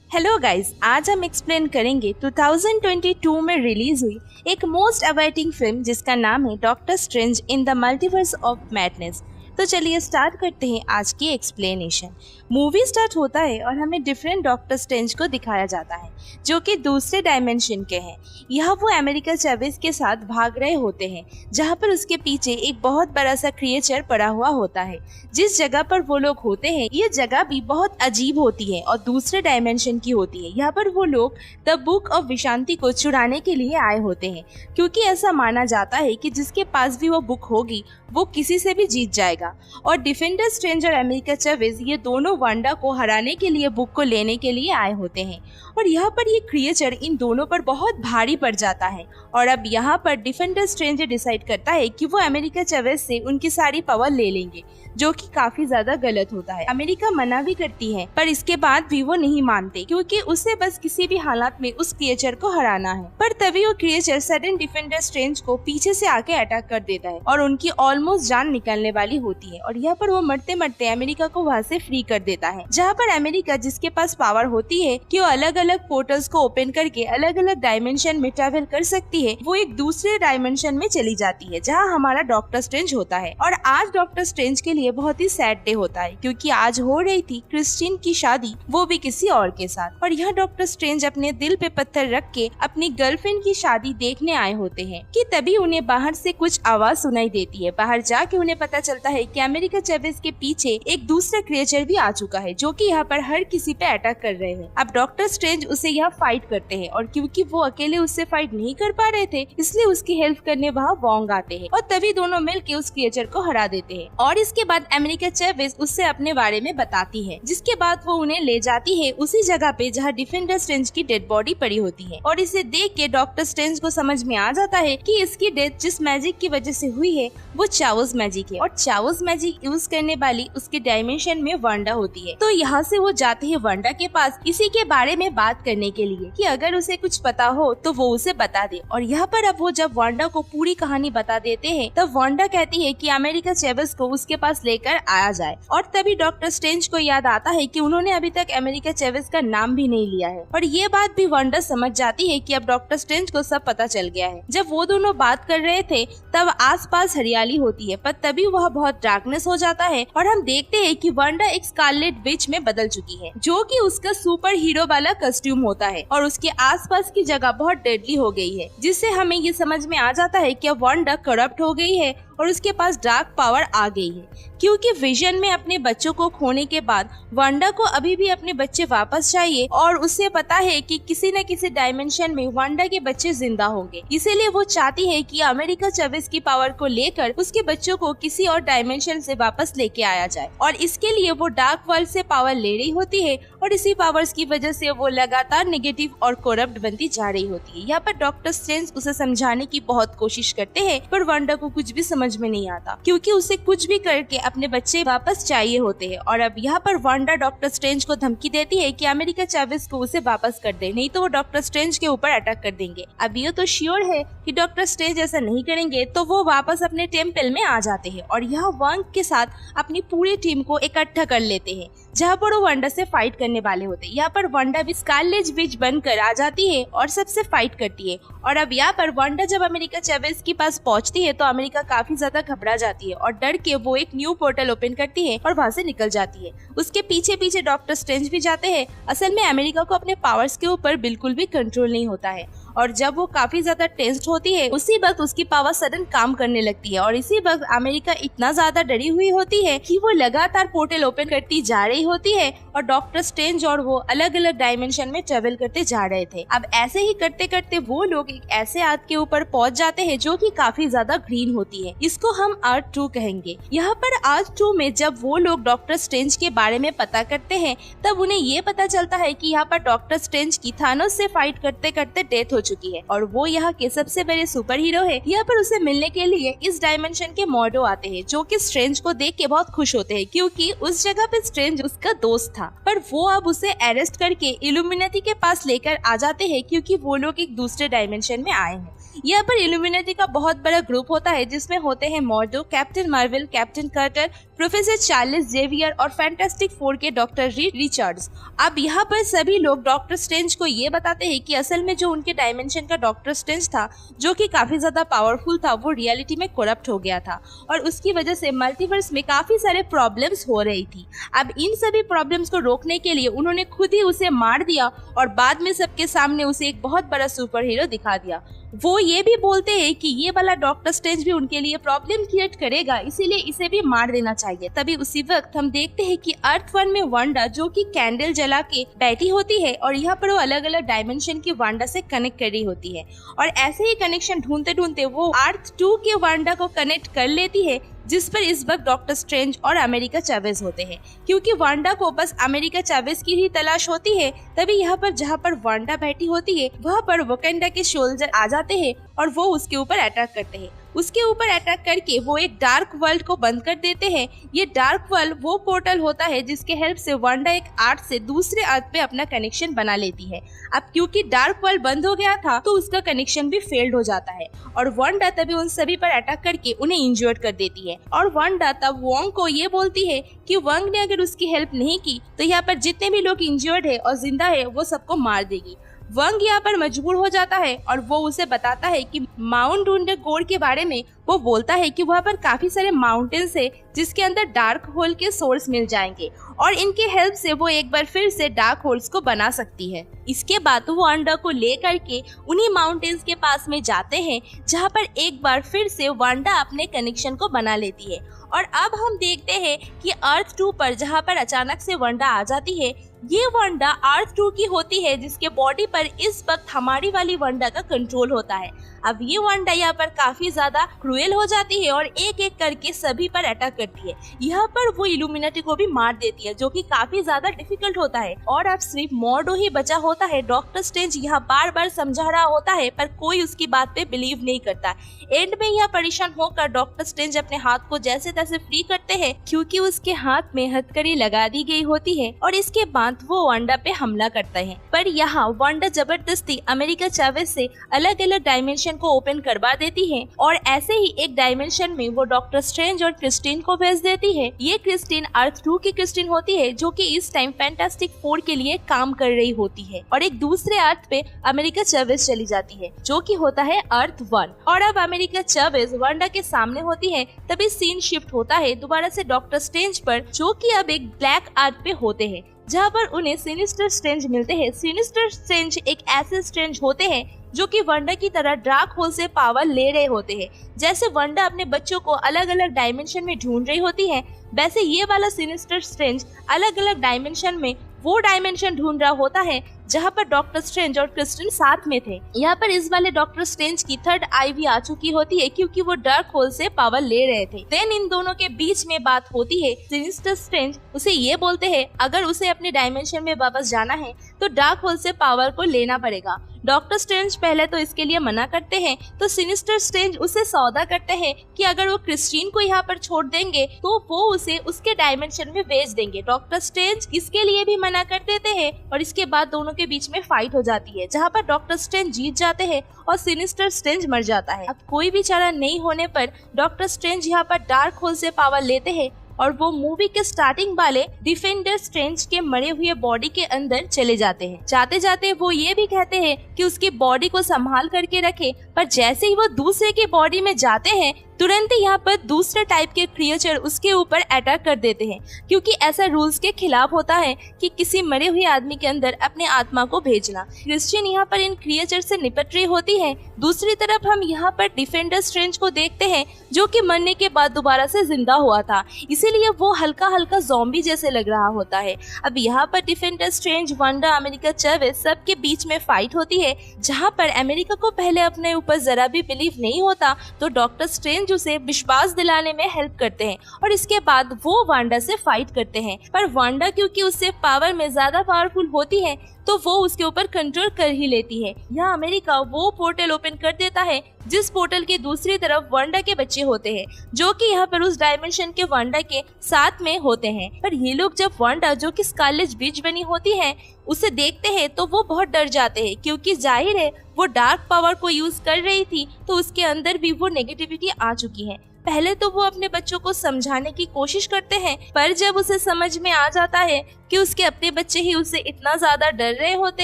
Hello guys, आज हम explain करेंगे 2022 में रिलीज हुई एक मोस्ट अवेटिंग फिल्म जिसका नाम है doctor strange in the multiverse of madness. तो चलिए स्टार्ट करते हैं आज की एक्सप्लेनेशन। मूवी स्टार्ट होता है और हमें डिफरेंट डॉक्टर स्ट्रेंज को दिखाया जाता है जो कि दूसरे डायमेंशन के हैं। यह वो अमेरिका चैवेज के साथ भाग रहे होते हैं जहां पर उसके पीछे एक बहुत बड़ा सा क्रिएचर पड़ा हुआ होता है। जिस जगह पर वो लोग होते हैं ये जगह भी बहुत अजीब होती है और दूसरे डायमेंशन की होती है। यहाँ पर वो लोग द बुक ऑफ विशांति को चुराने के लिए आए होते हैं क्योंकि ऐसा माना जाता है कि जिसके पास भी वो बुक होगी वो किसी से भी जीत जाएगा। और डिफेंडर स्ट्रेंज और अमेरिका चैवेज ये दोनों वांडा को हराने के लिए बुक को लेने के लिए आए होते हैं और यहाँ पर ये क्रिएचर इन दोनों पर बहुत भारी पड़ जाता है। और अब यहाँ पर डिफेंडर स्ट्रेंज डिसाइड करता है कि वो अमेरिका चैवेज से उनकी सारी पावर ले लेंगे, जो कि काफी ज्यादा गलत होता है। अमेरिका मना भी करती है पर इसके बाद भी वो नहीं मानते क्योंकि उसे बस किसी भी हालात में उस क्रिएचर को हराना है। पर तभी वो क्रिएचर सडन डिफेंडर स्ट्रेंज को पीछे से आके अटैक कर देता है और उनकी ऑलमोस्ट जान निकलने वाली होती है और यहाँ पर वो मरते मरते अमेरिका को वहाँ से फ्री कर देता है। जहाँ पर अमेरिका जिसके पास पावर होती है कि वो अलग अलग पोर्टल्स को ओपन करके अलग अलग डायमेंशन में ट्रेवल कर सकती है, वो एक दूसरे डायमेंशन में चली जाती है जहाँ हमारा डॉक्टर स्ट्रेंज होता है। और आज डॉक्टर स्ट्रेंज के लिए बहुत ही सैड डे होता है क्योंकि आज हो रही थी क्रिस्टीन की शादी, वो भी किसी और के साथ। और यहाँ डॉक्टर स्ट्रेंज अपने दिल पे पत्थर रख के अपनी गर्लफ्रेंड की शादी देखने आए होते हैं कि तभी उन्हें बाहर से कुछ आवाज सुनाई देती है। बाहर जाके उन्हें पता चलता है कि अमेरिका चैवेज के पीछे एक दूसरा क्रिएचर भी आ चुका है जो कि यहाँ पर हर किसी पे अटैक कर रहे हैं। अब डॉक्टर स्ट्रेंज उसे यहाँ फाइट करते हैं और क्योंकि वो अकेले उससे फाइट नहीं कर पा रहे थे इसलिए उसकी हेल्प करने वहाँ वोंग आते हैं और तभी दोनों मिलके उस क्रिएचर को हरा देते हैं। और इसके बाद अमेरिका चैवेज उससे अपने बारे में बताती है, जिसके बाद वो उन्हें ले जाती है उसी जगह पे जहाँ डिफेंडर स्ट्रेंज की डेड बॉडी पड़ी होती है। और इसे देख के डॉक्टर स्ट्रेंज को समझ में आ जाता है कि इसकी डेथ जिस मैजिक की वजह से हुई है वो चावोस मैजिक है और चावोस मैजिक यूज करने वाली उसके डायमेंशन में वांडा होती है। तो यहाँ से वो जाते हैं वांडा के पास इसी के बारे में बात करने के लिए कि अगर उसे कुछ पता हो तो वो उसे बता दे। और यहाँ पर अब वो जब वांडा को पूरी कहानी बता देते हैं तब वांडा कहती है कि अमेरिका चैवेज को उसके पास लेकर आया जाए। और तभी डॉक्टर स्ट्रेंज को याद आता है कि उन्होंने अभी तक अमेरिका चैवेज का नाम भी नहीं लिया है। और ये बात भी वांडा समझ जाती है कि अब डॉक्टर स्ट्रेंज को सब पता चल गया है। जब वो दोनों बात कर रहे थे तब आसपास हरियाली होती है पर तभी वह बहुत डार्कनेस हो जाता है और हम देखते हैं कि वांडा एक स्कारलेट विच में बदल चुकी है जो कि उसका सुपर हीरो वाला कॉस्ट्यूम होता है और उसके आसपास की जगह बहुत डेडली हो गई है, जिससे हमें ये समझ में आ जाता है कि अब वांडा करप्ट हो गई है और उसके पास डार्क पावर आ गई है। क्योंकि विजन में अपने बच्चों को खोने के बाद वांडा को अभी भी अपने बच्चे वापस चाहिए और उसे पता है कि किसी न किसी डायमेंशन में वांडा के बच्चे जिंदा होंगे, इसीलिए वो चाहती है कि अमेरिका चैवेज की पावर को लेकर उसके बच्चों को किसी और डायमेंशन से वापस लेके आया जाए। और इसके लिए वो डार्क वर्ल्ड से पावर ले रही होती है और इसी पावर्स की वजह से वो लगातार नेगेटिव और करप्ट बनती जा रही होती है। यहाँ पर डॉक्टर स्ट्रेंज उसे समझाने की बहुत कोशिश करते हैं पर वांडा को कुछ भी समझ में नहीं आता क्योंकि उसे कुछ भी करके अपने बच्चे वापस चाहिए होते हैं। और अब यहाँ पर वांडा डॉक्टर स्ट्रेंज को धमकी देती है कि अमेरिका चैवेज को उसे वापस कर दे, नहीं तो वो डॉक्टर स्ट्रेंज के ऊपर अटैक कर देंगे। अब ये तो श्योर है कि डॉक्टर स्ट्रेंज ऐसा नहीं करेंगे तो वो वापस अपने टेम्पल में आ जाते हैं और यहाँ वोंग के साथ अपनी पूरी टीम को इकट्ठा कर लेते हैं जहाँ पर वो वांडा से फाइट करने वाले होते हैं। यहाँ पर वांडा भी स्कारलेट विच बनकर आ जाती है और सबसे फाइट करती है। और अब यहाँ पर वांडा जब अमेरिका चैवेज के पास पहुँचती है तो अमेरिका काफी ज्यादा घबरा जाती है और डर के वो एक न्यू पोर्टल ओपन करती है और वहाँ से निकल जाती है। उसके पीछे पीछे डॉक्टर स्ट्रेंज भी जाते हैं। असल में अमेरिका को अपने पावर्स के ऊपर बिल्कुल भी कंट्रोल नहीं होता है और जब वो काफी ज्यादा टेंस्ड होती है उसी वक्त उसकी पावर सडन काम करने लगती है और इसी वक्त अमेरिका इतना ज्यादा डरी हुई होती है कि वो लगातार पोर्टल ओपन करती जा रही होती है और डॉक्टर स्ट्रेंज और वो अलग अलग डायमेंशन में ट्रेवल करते जा रहे थे। अब ऐसे ही करते करते वो लोग एक ऐसे आग के ऊपर पहुंच जाते हैं जो कि काफी ज्यादा ग्रीन होती है। इसको हम अर्थ 2 कहेंगे। यहाँ पर अर्थ 2 में जब वो लोग डॉक्टर स्ट्रेंज के बारे में पता करते हैं तब उन्हें ये पता चलता है कि यहाँ पर डॉक्टर स्ट्रेंज की थानोस से फाइट करते करते डेथ हो चुकी है और वो यहाँ के सबसे बड़े सुपर हीरो है। यहाँ पर उसे मिलने के लिए इस डायमेंशन के मॉर्डो आते हैं जो कि स्ट्रेंज को देख के बहुत खुश होते हैं क्योंकि उस जगह पे स्ट्रेंज उसका दोस्त था। पर वो अब उसे अरेस्ट करके इल्यूमिनाटी के पास लेकर आ जाते हैं क्योंकि वो लोग एक दूसरे डायमेंशन में आए हैं। यहाँ पर इल्यूमिनाटी का बहुत बड़ा ग्रुप होता है जिसमें होते हैं Mordo, Captain Marvel, Captain Carter, Professor Charles Xavier और फैंटास्टिक फोर के डॉक्टर रीड रिचर्ड्स। अब यहाँ पर सभी लोग डॉक्टर स्ट्रेंज को ये बताते हैं कि असल में जो उनके डायमेंशन का डॉक्टर स्ट्रेंज था, जो कि काफी ज्यादा पावरफुल था, वो रियलिटी में करप्ट हो गया था और उसकी वजह से मल्टीवर्स में काफी सारे प्रॉब्लम्स हो रही थी। अब इन सभी प्रॉब्लम्स को रोकने के लिए उन्होंने खुद ही उसे मार दिया और बाद में सबके सामने उसे एक बहुत बड़ा सुपर हीरो दिखा दिया। वो ये भी बोलते हैं कि ये वाला डॉक्टर स्ट्रेंज भी उनके लिए प्रॉब्लम क्रिएट करेगा, इसीलिए इसे भी मार देना चाहिए। तभी उसी वक्त हम देखते हैं कि अर्थ 1 में वांडा जो कि कैंडल जला के बैठी होती है और यहाँ पर वो अलग अलग डायमेंशन की वांडा से कनेक्ट कर रही होती है और ऐसे ही कनेक्शन ढूंढते ढूंढते वो अर्थ 2 के वांडा को कनेक्ट कर लेती है, जिस पर इस वक्त डॉक्टर स्ट्रेंज और अमेरिका चावेज होते हैं। क्योंकि वांडा को बस अमेरिका चावेज की ही तलाश होती है, तभी यहाँ पर जहाँ पर वांडा बैठी होती है वहाँ पर वोकेंडा के सोल्जर आ जाते हैं और वो उसके ऊपर अटैक करते हैं। उसके ऊपर अटैक करके वो एक डार्क वर्ल्ड को बंद कर देते हैं। ये डार्क वर्ल्ड वो पोर्टल होता है जिसके हेल्प से वांडा एक अर्थ से दूसरे अर्थ पे अपना कनेक्शन बना लेती है। अब क्योंकि डार्क वर्ल्ड बंद हो गया था तो उसका कनेक्शन भी फेल्ड हो जाता है और वांडा तभी उन सभी पर अटैक करके उन्हें इंजर्ड कर देती है और वांडा तब वोंग को ये बोलती है कि वोंग ने अगर उसकी हेल्प नहीं की तो यहाँ पर जितने भी लोग इंजर्ड है और जिंदा है वो सबको मार देगी। वंग यहाँ पर मजबूर हो जाता है और वो उसे बताता है कि माउंट डूंडरगोर के बारे में। वो बोलता है कि वहाँ पर काफी सारे माउंटेन्स है जिसके अंदर डार्क होल के सोर्स मिल जाएंगे और इनके हेल्प से वो एक बार फिर से डार्क होल्स को बना सकती है। इसके बाद वो वांडा को लेकर के उन्हीं माउंटेन्स के पास में जाते हैं जहाँ पर एक बार फिर से वांडा अपने कनेक्शन को बना लेती है और अब हम देखते हैं कि अर्थ 2 पर जहाँ पर अचानक से वांडा आ जाती है, ये वांडा अर्थ 2 की होती है जिसके बॉडी पर इस वक्त हमारी वाली वांडा का कंट्रोल होता है। अब ये वांडा यहाँ पर काफी ज्यादा क्रूएल हो जाती है और एक एक करके सभी पर अटैक करती है। यहाँ पर वो इल्यूमिनाटी को भी मार देती है जो कि काफी ज्यादा डिफिकल्ट होता है और अब सिर्फ मॉर्डो ही बचा होता है। डॉक्टर स्ट्रेंज यहाँ बार बार समझा रहा होता है पर कोई उसकी बात पे बिलीव नहीं करता। एंड में यह परेशान होकर डॉक्टर स्ट्रेंज अपने हाथ को जैसे तैसे फ्री करते हैं क्योंकि उसके हाथ में हथकड़ी लगा दी गई होती है और इसके बाद वो वांडा पे हमला करता है। पर यहाँ वांडा जबरदस्ती अमेरिका चावेज से अलग अलग डायमेंशन को ओपन करवा देती है और ऐसे ही एक डायमेंशन में वो डॉक्टर स्ट्रेंज और क्रिस्टीन को भेज देती है। ये क्रिस्टीन अर्थ 2 की क्रिस्टीन होती है जो कि इस टाइम फैंटास्टिक फोर के लिए काम कर रही होती है और एक दूसरे अर्थ पे अमेरिका चावेज चली जाती है जो कि होता है अर्थ 1 और अब अमेरिका चावेज वांडा के सामने होती है। तभी सीन शिफ्ट होता है दोबारा से डॉक्टर स्ट्रेंज पर जो कि अब एक ब्लैक अर्थ पे होते हैं जहाँ पर उन्हें सिनिस्टर स्ट्रेंज मिलते हैं। सिनिस्टर स्ट्रेंज एक ऐसे स्ट्रेंज होते हैं जो कि वांडा की तरह डार्क होल से पावर ले रहे होते हैं। जैसे वांडा अपने बच्चों को अलग अलग डायमेंशन में ढूंढ रही होती है, वैसे ये वाला सिनिस्टर स्ट्रेंज अलग अलग डायमेंशन में वो डायमेंशन ढूंढ रहा होता है जहाँ पर डॉक्टर स्ट्रेंज और क्रिस्टीन साथ में थे। यहाँ पर इस वाले डॉक्टर स्ट्रेंज की थर्ड आई भी आ चुकी होती है क्योंकि वो डार्क होल से पावर ले रहे थे। देन इन दोनों के बीच में बात होती है। सिनिस्टर स्ट्रेंज उसे ये बोलते हैं अगर उसे अपने डायमेंशन में वापस जाना है तो डार्क होल से पावर को लेना पड़ेगा। डॉक्टर स्ट्रेंज पहले तो इसके लिए मना करते हैं तो सिनिस्टर स्ट्रेंज उसे सौदा करते हैं कि अगर वो क्रिस्टीन को यहाँ पर छोड़ देंगे तो वो उसे उसके डायमेंशन में भेज देंगे। डॉक्टर स्ट्रेंज इसके लिए भी मना कर देते हैं और इसके बाद दोनों के बीच में फाइट हो जाती है जहाँ पर डॉक्टर स्ट्रेंज जीत जाते हैं और सिनिस्टर स्ट्रेंज मर जाता है। अब कोई भी चारा नहीं होने पर डॉक्टर स्ट्रेंज यहाँ पर डार्क होल से पावर लेते हैं और वो मूवी के स्टार्टिंग वाले डिफेंडर स्ट्रेंज के मरे हुए बॉडी के अंदर चले जाते हैं। जाते जाते वो ये भी कहते हैं कि उसकी बॉडी को संभाल करके रखे, पर जैसे ही वो दूसरे के बॉडी में जाते हैं तुरंत यहाँ पर दूसरे टाइप के क्रिएचर उसके ऊपर अटैक कर देते हैं क्योंकि ऐसा रूल्स के खिलाफ होता है कि किसी मरे हुए आदमी के अंदर अपने आत्मा को भेजना। क्रिस्टियन यहाँ पर इन क्रिएचर से निपट रही होती है। दूसरी तरफ हम यहाँ पर डिफेंडर स्ट्रेंज को देखते हैं जो कि मरने के बाद दोबारा से जिंदा हुआ था, इसीलिए वो हल्का हल्का ज़ॉम्बी जैसे लग रहा होता है। अब यहाँ पर defender strange, Wanda, America Chavez सबके बीच में फाइट होती है जहाँ पर अमेरिका को पहले अपने ऊपर जरा भी बिलीव नहीं होता तो डॉक्टर स्ट्रेंज उसे विश्वास दिलाने में हेल्प करते हैं और इसके बाद वो वांडा से फाइट करते हैं। पर वांडा क्योंकि उससे पावर में ज्यादा पावरफुल होती है तो वो उसके ऊपर कंट्रोल कर ही लेती है। यहाँ अमेरिका वो पोर्टल ओपन कर देता है जिस पोर्टल के दूसरी तरफ वांडा के बच्चे होते हैं जो कि यहाँ पर उस डायमेंशन के वांडा के साथ में होते हैं। पर ये लोग जब वांडा जो कि स्कारलेट विच बनी होती है उसे देखते हैं तो वो बहुत डर जाते हैं क्योंकि जाहिर है वो डार्क पावर को यूज कर रही थी तो उसके अंदर भी वो नेगेटिविटी आ चुकी है। पहले तो वो अपने बच्चों को समझाने की कोशिश करते हैं, पर जब उसे समझ में आ जाता है कि उसके अपने बच्चे ही उससे इतना ज्यादा डर रहे होते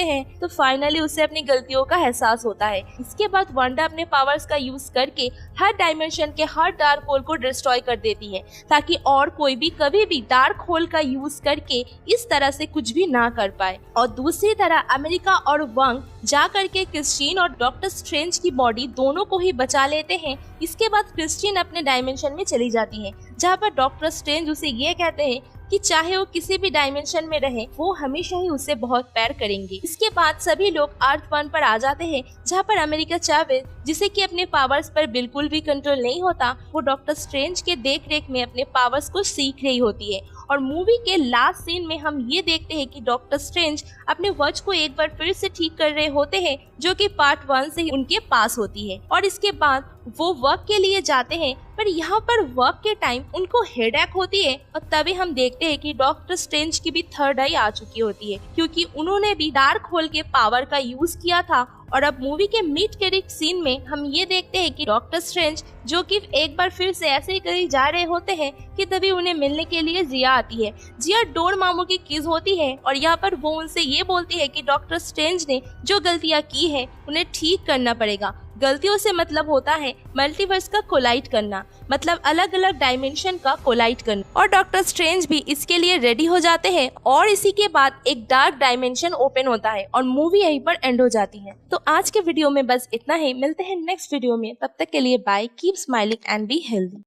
हैं, तो फाइनली उसे अपनी गलतियों का एहसास होता है। इसके बाद वांडा अपने पावर्स का यूज करके हर डायमेंशन के हर डार्क होल को डिस्ट्रॉय कर देती है, ताकि और कोई भी कभी भी डार्क होल का यूज करके इस तरह से कुछ भी ना कर पाए। और दूसरी तरह अमेरिका और वंग जा करके क्रिस्टीन और डॉक्टर स्ट्रेंज की बॉडी दोनों को ही बचा लेते हैं। इसके बाद क्रिस्टीन अपने डायमेंशन में चली जाती है, जहाँ पर डॉक्टर स्ट्रेंज उसे ये कहते हैं कि चाहे वो किसी भी डायमेंशन में रहे, वो हमेशा ही उसे बहुत प्यार करेंगे। इसके बाद सभी लोग अर्थ 1 पर आ जाते हैं, जहाँ पर अमेरिका चावेज, जिसे कि अपने पावर्स पर बिल्कुल भी कंट्रोल नहीं होता, वो डॉक्टर स्ट्रेंज के देख रेख में अपने पावर्स को सीख रही होती है। और मूवी के लास्ट सीन में हम ये देखते हैं कि डॉक्टर स्ट्रेंज अपने वॉच को एक बार फिर से ठीक कर रहे होते हैं, जो कि पार्ट 1 से ही उनके पास होती है। और इसके बाद वो वर्क के लिए जाते हैं, पर यहाँ पर वर्क के टाइम उनको हेडेक होती है। और तभी हम देखते हैं कि डॉक्टर स्ट्रेंज की भी थर्ड आई आ चुकी होती है, क्योंकि उन्होंने भी डार्क होल के पावर का यूज किया था। और अब मूवी के मिड क्रेडिट सीन में हम ये देखते हैं कि डॉक्टर स्ट्रेंज, जो कि एक बार फिर से ऐसे ही कहीं जा रहे होते हैं, कि तभी उन्हें मिलने के लिए जिया आती है। जिया डोरमामू की किस होती है, और यहाँ पर वो उनसे ये बोलती है कि डॉक्टर स्ट्रेंज ने जो गलतियाँ की है उन्हें ठीक करना पड़ेगा। गलतियों से मतलब होता है मल्टीवर्स का कोलाइड करना, मतलब अलग अलग डायमेंशन का कोलाइड करना। और डॉक्टर स्ट्रेंज भी इसके लिए रेडी हो जाते हैं, और इसी के बाद एक डार्क डायमेंशन ओपन होता है और मूवी यहीं पर एंड हो जाती है। तो आज के वीडियो में बस इतना ही, मिलते हैं नेक्स्ट वीडियो में, तब तक के लिए bye, keep smiling and be healthy.